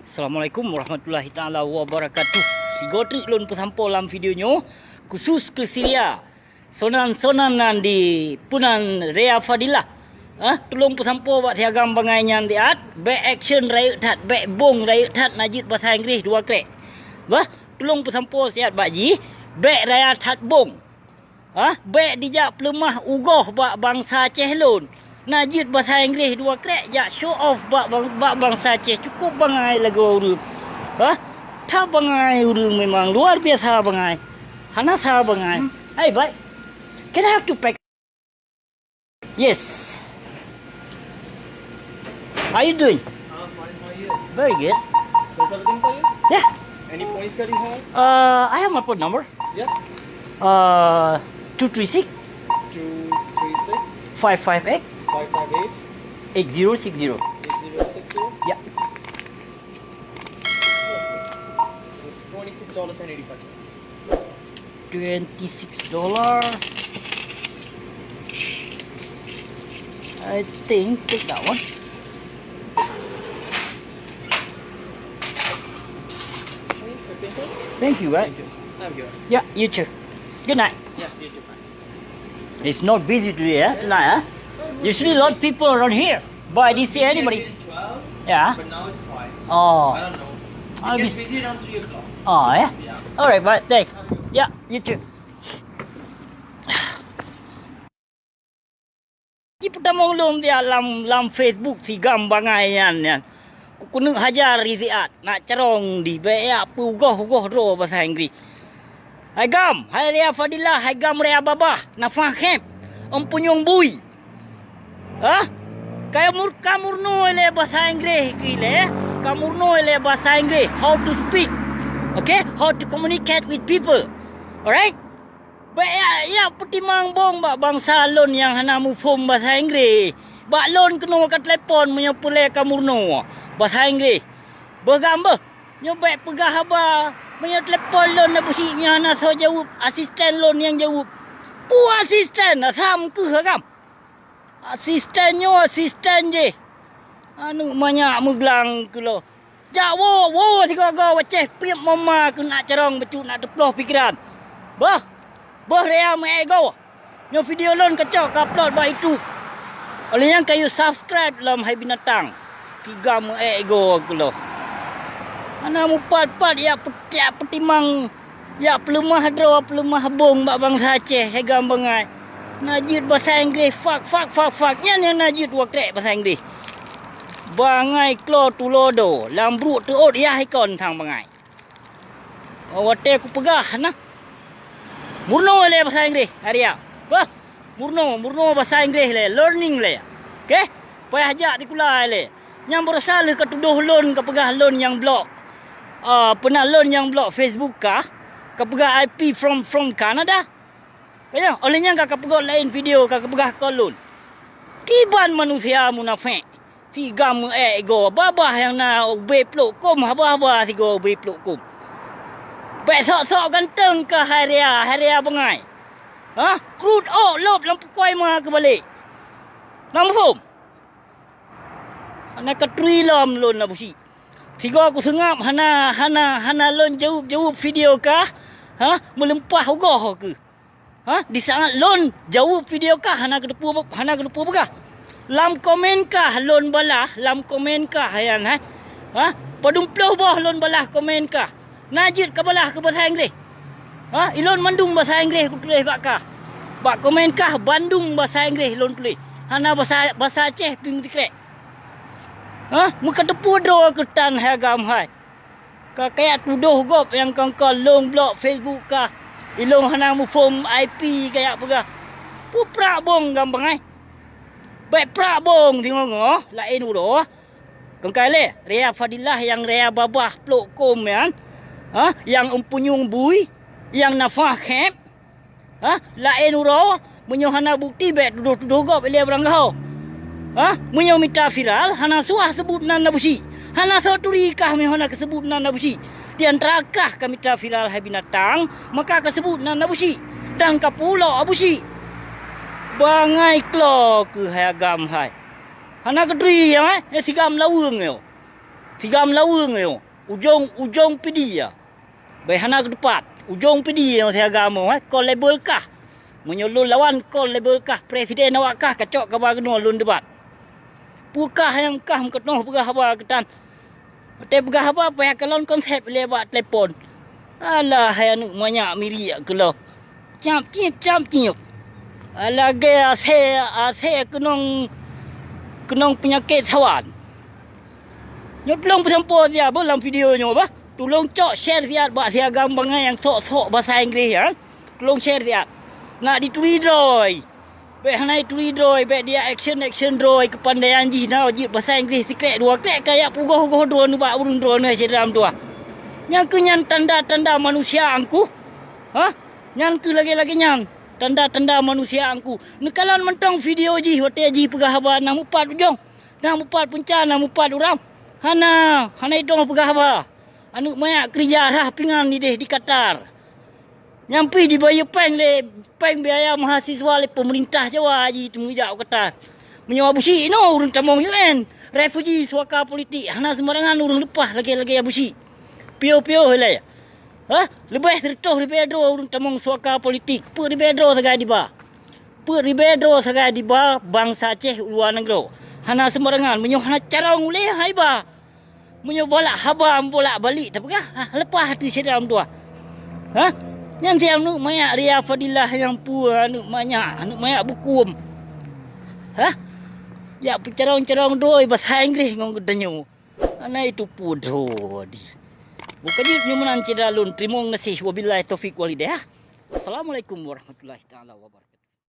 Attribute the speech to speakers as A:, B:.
A: Assalamualaikum warahmatullahi taala wabarakatuh. Si Godrik lon pesampo dalam videonyo khusus ke Syria. Sonan-sonanan di punan Rea Fadilah. Tolong pesampo buat tiagam bangainya diat, back action raya tat, back bong raya tat najid bahasa Inggeris dua krek. Tolong pesampo sihat bakji, back raya tat bong. Back dijak pelemah ugoh bak bangsa Cehlon. Najid bahasa Inggeris dua krek jak show off bak bangsa Ceh cukup bangai lagu urung. Tak bangai urung memang luar biasa bangai. Hana sa bangai. Hey, bye. Can I have to pack? Yes. How are you doing?
B: I'm fine. How are you?
A: Very good.
B: There's everything for you?
A: Yeah.
B: Any points that you have?
A: I have my phone number.
B: Yeah.
A: 236
B: 236
A: 558
B: 558
A: 8060.
B: 8060.
A: Yeah.
B: It's $26.85.
A: $26. I think take that one.
B: Okay, 15 cents.
A: Thank you, right?
B: Thank you. I'm good.
A: Yeah, you too. Good night.
B: Yeah, you too. Bye.
A: It's not busy today, tonight, Usually a lot of people around here, but I didn't see anybody.
B: 12,
A: Yeah.
B: but now it's quiet. So
A: Oh.
B: I don't know.
A: I'll
B: It
A: be-
B: gets busy around 3 o'clock.
A: Oh, yeah.
B: Yeah.
A: All right, but thanks. Yeah, you too. Di pertama ulum dia lam Facebook si gambangayan yan. Kunu hajar riziat nak cerong di beya pugoh ro bahasa Inggeris. Hai gam, hai Rea Fadilah, hai gam Rea Babah, nafah camp. Empunyong bui. Kamurno ile bahasa Inggeris kile. Kamurno ile bahasa Inggeris. How to speak. Okay? How to communicate with people. Alright? Ya petimang bong bak bangsa lon yang hana mu fom bahasa Inggeris. Bak lon kena kat telefon punya pule kamurno bahasa Inggeris. Bergambar. Nyobek pegah haba punya telefon lon na businya hana so jawab asisten lon yang jawab. Pu asisten asam ke gam. Asisten je. Anu banyak muglang ke lo. Jak wo tiga waceh piap mama ke nak cerong becu nak deploh pikiran. Bah Rea ego. Nyo video lon kacau ka upload ba itu. Oleh yang kayu subscribe dalam Hai Binatang. Tiga ego ke lo. Ana mu pat ya petimang ya pelemah dro pelemah bong bak bangsa Aceh hegam bangai. Najid bahasa Inggeris fuck. Yang najid dua krek bahasa Inggeris. Bangai klo tulodo lambruk tu ot ya ikon thang bangai. Wate ku pegah nah. Murno le bahasa Inggeris Arya. Murno bahasa Inggeris le learning le. Okey? Payah ajak dikulai le. Yang berasal ke tuduh lon ke pegah lon yang blok. Pernah lon yang blok Facebook kah? Ke pegah IP from Canada. Kaya olehnya ka pegah lain video ka pegah kolon. Kiban manusia munafik. Tiga ego babah yang na be plok kom haba si go be plok kom. Baik sok ganteng ke Haria bangai. Crude lop lampu koi ma ke balik. Langsung. Ana katri lam lon na busi. Tiga aku sengap hana lon jawab video kah? Melempah ugoh ke? Di saat lon jawab video kah hana kedepu begah. Lam komen kah lon balah, lam komen kah yan Padumploh boh lon balah komen kah. Najid ke balah ke bahasa Inggeris. Ilon mandung bahasa Inggeris ku tulis bak komen kah Bandung bahasa Inggeris lon tulis. Hana bahasa Aceh ping tikrek. Muka tepu dro ke tan hagam hai. Ka kayak tuduh gop yang kangkal long blok Facebook kah. Ilong hana mu form IP kayak pegah. Pu prak bong gampang ai. Baik prak bong tengok lain udo. Kangkal le Rea Fadilah yang Rea Babah plok kom yan. Yang empunyung bui, yang nafah camp. Lain uro menyohana bukti bet tuduh gop ile berangau. Menyo mita viral hana suah sebut nan nabusi. Hana soturi kah mehona kesebut nan nabusi. Di antarakah kami mita viral Hai Binatang, maka kesebut nan nabusi dan kapulo abusi. Bangai klo ke hai agam hai. Hana kedri ya sigam lawung yo. Tiga melawang yo. Ujung pidi ya. Behana ke depan. Ujung pidi yang saya agama kol label kah. Menyolong lawan kol label kah presiden awak kah kacok ke bagno lun debat. Pukah yang kah mengketoh pegah apa ketan. Betul pegah apa payah kalon konsep lewat telefon. Alah yang banyak miri kalau. Ciap. Alah gaya saya kenong penyakit sawan. Nyo tolong bersampo dia dalam video nyo bah. Tolong cok share dia buat dia gambar yang sok bahasa Inggeris ya. Tolong share dia. Nak ditui droi. Baik hanai tui droi, baik dia action droi kepandaian ji na wajib bahasa Inggeris secret dua krek kayak pugoh dua nu ba urun dua nu sedram dua. Yang kenyan tanda-tanda manusia angku. Ha? Yang ke lagi-lagi yang tanda-tanda manusia angku. Nekalan mentong video ji hotel ji pegah ba nang mupat ujung. Nang mupat punca nang mupat uram. Hana idong pegah ba. Anu mayak kerja rah pingan ni deh di Qatar. Nyampi dibayar peng biaya mahasiswa le pemerintah Jawa ji temujak Qatar. Menyewa busi no urang tamong UN. Refugee suaka politik hana sembarangan urang lepas lagi busi. Pio helai. Ha? Lebih tertuh di bedro urang tamong suaka politik. Pe di bedro sagai di ba. Bangsa Aceh luar negeri. Hana sembarangan menyoh hana carong le hai ba. Menyoh bolak haba bolak balik tapi kah? Lepas hati sedam tua. Ha? Yang tiap nu mayak Ria Fadilah yang puan nu mayak bukum. Ha? Ya carong doi bahasa Inggeris ngong gedanyo. Ana itu pudro di. Bukannya nyumunan cedalun. Terima kasih wabillahi taufik walhidayah. Assalamualaikum warahmatullahi taala wabarakatuh.